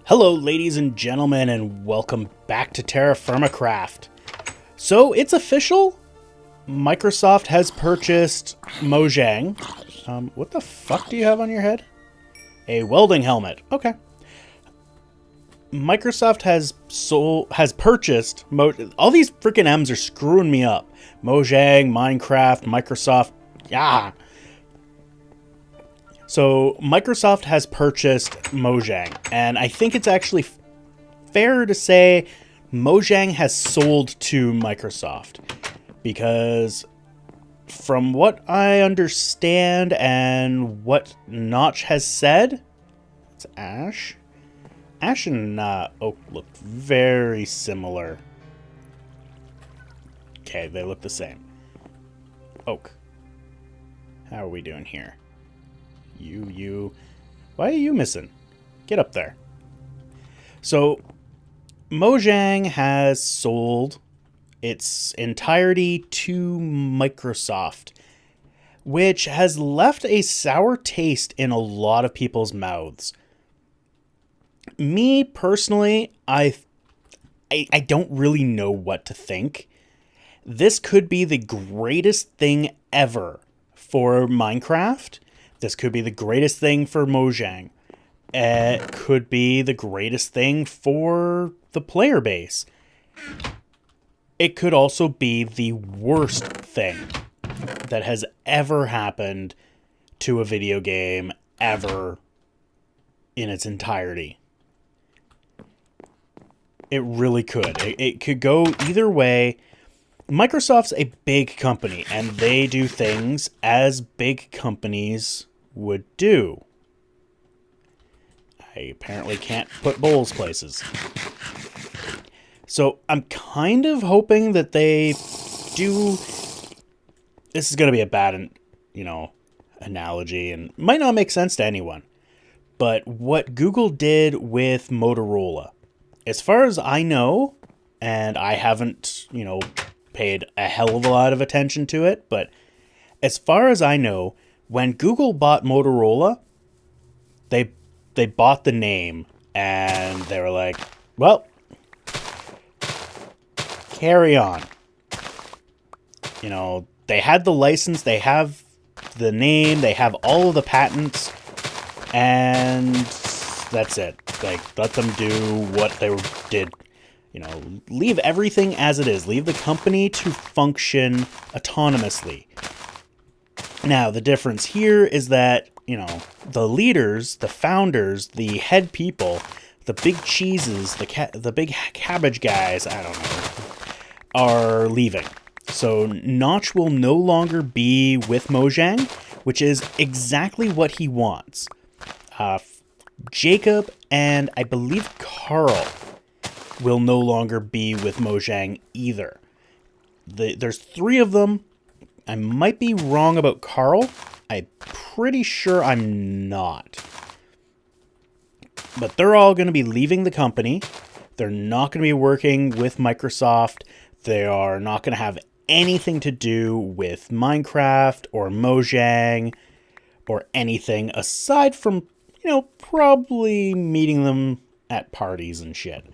Hello ladies and gentlemen, and welcome back to TerraFirmaCraft. So it's official, Microsoft has purchased Mojang. What the fuck do you have on your head? A welding helmet. Okay. Microsoft has purchased all these freaking M's are screwing me up. Mojang, Minecraft, Microsoft. Yeah. So Microsoft has purchased Mojang, and I think it's actually fair to say Mojang has sold to Microsoft, because from what I understand and what Notch has said, it's Ash. Ash and Oak look very similar. Okay, they look the same. Oak. How are we doing here? You. Why are you missing? Get up there. So, Mojang has sold its entirety to Microsoft, which has left a sour taste in a lot of people's mouths. Me, personally, I don't really know what to think. This could be the greatest thing ever for Minecraft. This could be the greatest thing for Mojang. It could be the greatest thing for the player base. It could also be the worst thing that has ever happened to a video game ever in its entirety. It really could. It could go either way. Microsoft's a big company, and they do things as big companies would do. I apparently can't put bowls places. So I'm kind of hoping that they do... This is going to be a bad, analogy, and might not make sense to anyone. But what Google did with Motorola, as far as I know, and I haven't, paid a hell of a lot of attention to it, but as far as I know, when Google bought Motorola, they bought the name, and they were like, well, carry on. They had the license, they have the name, they have all of the patents, and that's it. Like, let them do what they did. Leave everything as it is. Leave the company to function autonomously. Now, the difference here is that, the leaders, the founders, the head people, the big cheeses, the big cabbage guys, I don't know, are leaving. So Notch will no longer be with Mojang, which is exactly what he wants. Jacob and I believe Carl will no longer be with Mojang either. There's 3 of them. I might be wrong about Carl. I'm pretty sure I'm not. But they're all going to be leaving the company. They're not going to be working with Microsoft. They are not going to have anything to do with Minecraft or Mojang or anything aside from, probably meeting them at parties and shit.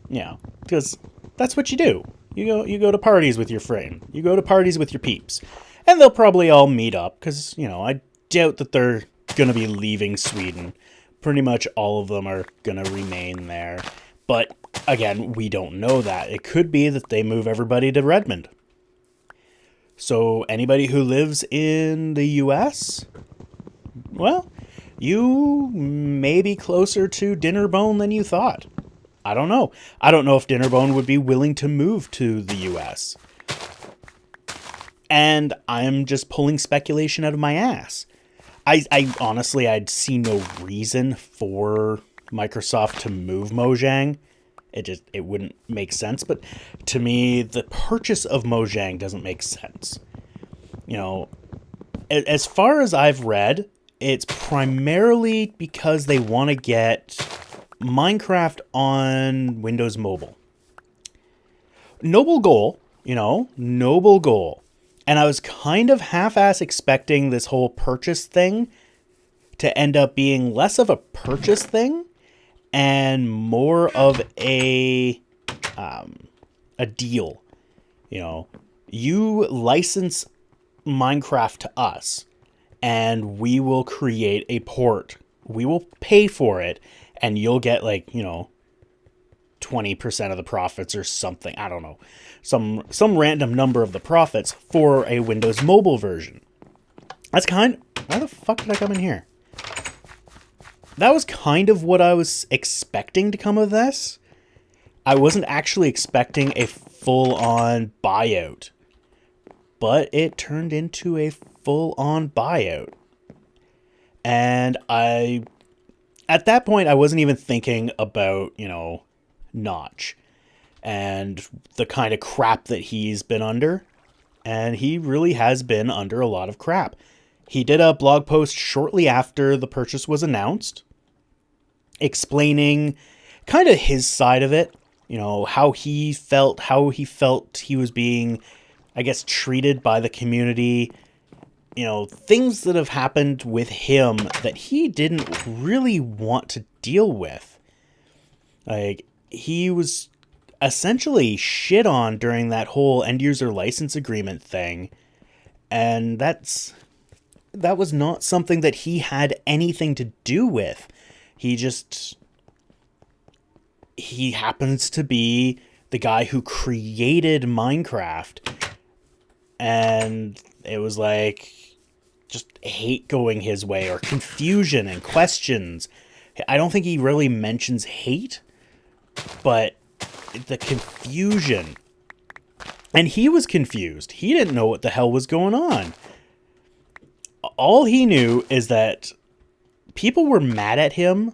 Yeah, because that's what you do. You go to parties with your friend. You go to parties with your peeps. And they'll probably all meet up, because, I doubt that they're going to be leaving Sweden. Pretty much all of them are going to remain there. But, again, we don't know that. It could be that they move everybody to Redmond. So, anybody who lives in the US, well, you may be closer to Dinnerbone than you thought. I don't know. I don't know if Dinnerbone would be willing to move to the US. And I'm just pulling speculation out of my ass. I honestly, I'd see no reason for Microsoft to move Mojang. It wouldn't make sense. But to me, the purchase of Mojang doesn't make sense. As far as I've read, it's primarily because they want to get Minecraft on Windows Mobile. Noble goal, noble goal. And I was kind of half-ass expecting this whole purchase thing to end up being less of a purchase thing and more of a deal. You know, you license Minecraft to us, and we will create a port. We will pay for it, and you'll get like, 20% of the profits or something. I don't know. Some random number of the profits for a Windows mobile version. That's why the fuck did I come in here? That was kind of what I was expecting to come of this. I wasn't actually expecting a full-on buyout, but it turned into a full-on buyout. And at that point, I wasn't even thinking about, Notch and the kind of crap that he's been under. And he really has been under a lot of crap. He did a blog post shortly after the purchase was announced, explaining kind of his side of it, how he felt he was being, I guess, treated by the community, things that have happened with him that he didn't really want to deal with. Like, he was essentially shit on during that whole end user license agreement thing, and that was not something that he had anything to do with. He happens to be the guy who created Minecraft, and it was like just hate going his way, or confusion and questions. I don't think he really mentions hate, but the confusion. And he was confused. He didn't know what the hell was going on. All he knew is that people were mad at him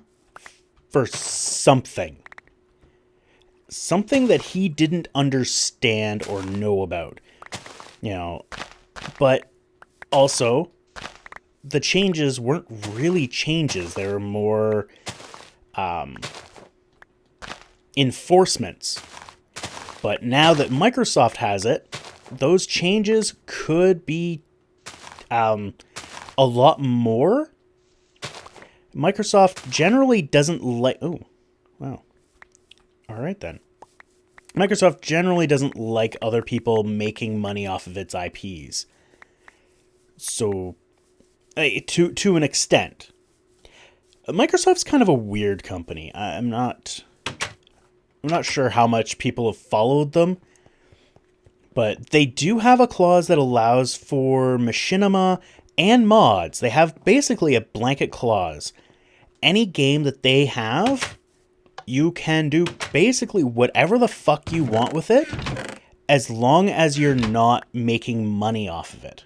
for something. Something that he didn't understand or know about. But also, the changes weren't really changes. They were more enforcements. But now that Microsoft has it, those changes could be a lot more. Microsoft generally doesn't like... Oh, wow. All right, then. Microsoft generally doesn't like other people making money off of its IPs. So, to an extent. Microsoft's kind of a weird company. I'm not sure how much people have followed them, but they do have a clause that allows for machinima and mods. They have basically a blanket clause. Any game that they have, you can do basically whatever the fuck you want with it, as long as you're not making money off of it.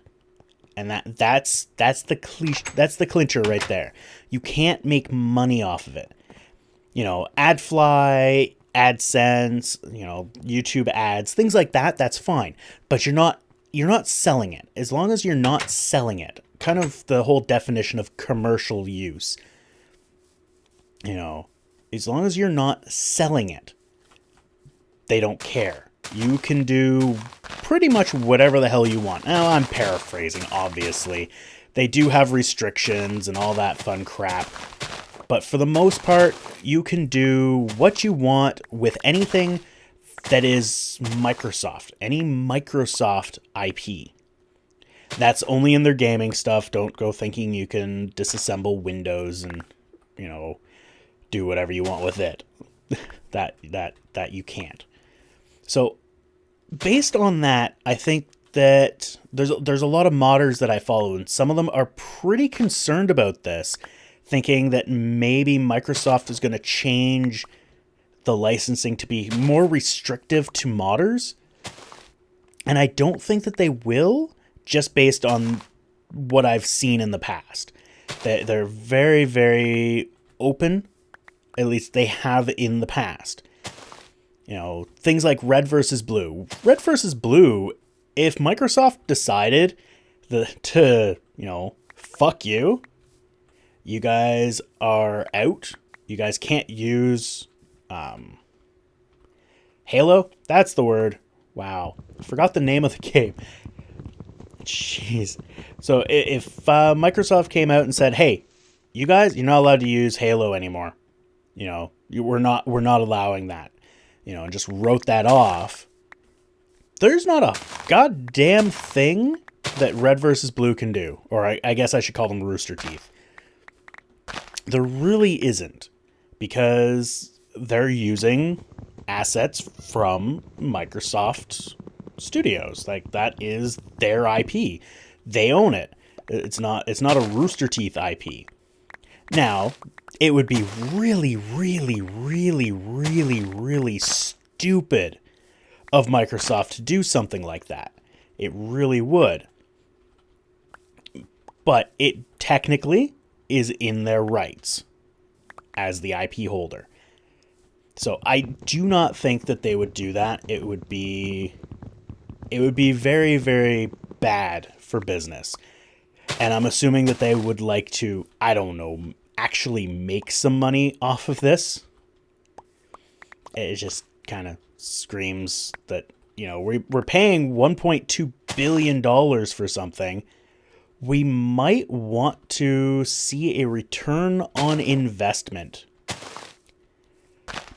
And that's the clincher right there. You can't make money off of it. AdFly, AdSense, YouTube ads, things like that, that's fine. But you're not selling it. As long as you're not selling it. Kind of the whole definition of commercial use. As long as you're not selling it, they don't care. You can do pretty much whatever the hell you want. Now, I'm paraphrasing, obviously. They do have restrictions and all that fun crap. But for the most part, you can do what you want with anything that is Microsoft. Any Microsoft IP. That's only in their gaming stuff. Don't go thinking you can disassemble Windows and, do whatever you want with it. that you can't. So, based on that, I think that there's a lot of modders that I follow, and some of them are pretty concerned about this, thinking that maybe Microsoft is going to change the licensing to be more restrictive to modders. And I don't think that they will, just based on what I've seen in the past. They're very, very open, at least they have in the past. Things like Red versus Blue. Red versus Blue, if Microsoft decided to fuck you, you guys are out. You guys can't use Halo. That's the word. Wow. I forgot the name of the game. Jeez. So if Microsoft came out and said, hey, you guys, you're not allowed to use Halo anymore. we're not allowing that, and just wrote that off, there's not a goddamn thing that red versus blue can do. Or I guess I should call them Rooster Teeth. There really isn't, because they're using assets from Microsoft Studios. Like, that is their IP. They own it. It's not a Rooster Teeth IP. Now, it would be really, really, really, really, really stupid of Microsoft to do something like that. It really would. But it technically is in their rights as the IP holder. So I do not think that they would do that. It would be very, very bad for business. And I'm assuming that they would like to, I don't know, actually make some money off of this. It just kind of screams that, we're paying $1.2 billion for something. We might want to see a return on investment.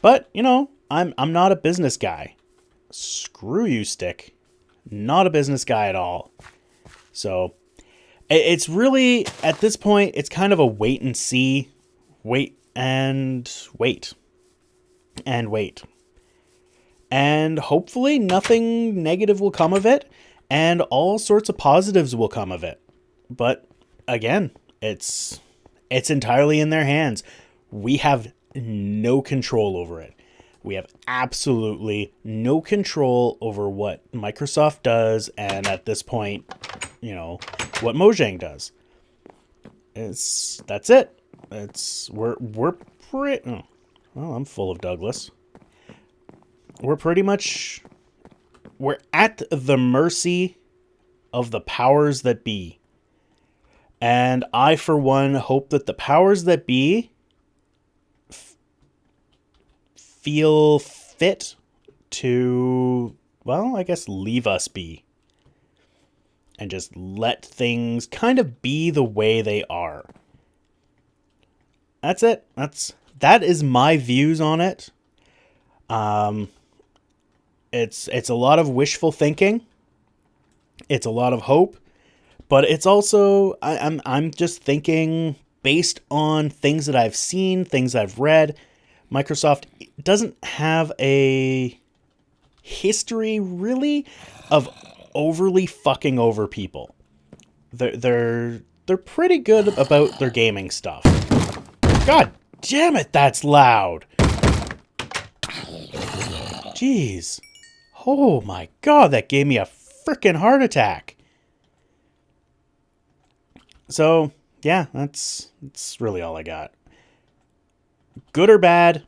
But, I'm not a business guy. Screw you, Stick. Not a business guy at all. So, it's really, at this point, it's kind of a wait and see. Wait and wait. And wait. And hopefully nothing negative will come of it, and all sorts of positives will come of it. But again, it's entirely in their hands. We have no control over it. We have absolutely no control over what Microsoft does, and at this point, what Mojang does. That's it. We're pretty. Oh, well, I'm full of Douglas. We're at the mercy of the powers that be. And I, for one, hope that the powers that be feel fit to, well, I guess leave us be. And just let things kind of be the way they are. That's it. That is my views on it. It's a lot of wishful thinking. It's a lot of hope, but it's also I'm just thinking based on things that I've seen, things I've read. Microsoft doesn't have a history really of overly fucking over people. They're pretty good about their gaming stuff. God damn it, that's loud. Jeez. Oh my god, that gave me a freaking heart attack. So, yeah, that's really all I got. Good or bad,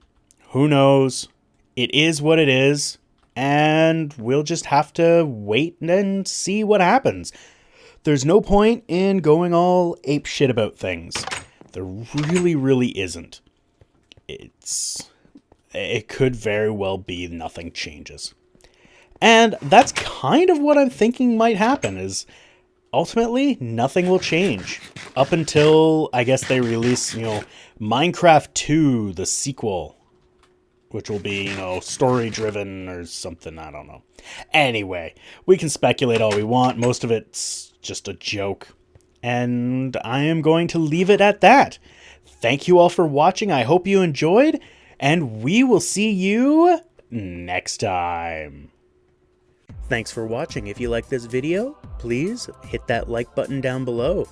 who knows? It is what it is, and we'll just have to wait and see what happens. There's no point in going all ape shit about things. There really, really isn't. It could very well be nothing changes. And that's kind of what I'm thinking might happen, is ultimately nothing will change up until, I guess, they release, Minecraft 2, the sequel, which will be, story driven or something. I don't know. Anyway, we can speculate all we want. Most of it's just a joke. And I am going to leave it at that. Thank you all for watching. I hope you enjoyed, and we will see you next time. Thanks for watching. If you like this video, please hit that like button down below.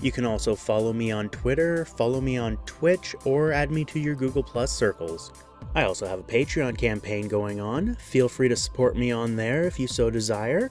You can also follow me on Twitter, follow me on Twitch, or add me to your Google Plus circles. I also have a Patreon campaign going on. Feel free to support me on there if you so desire.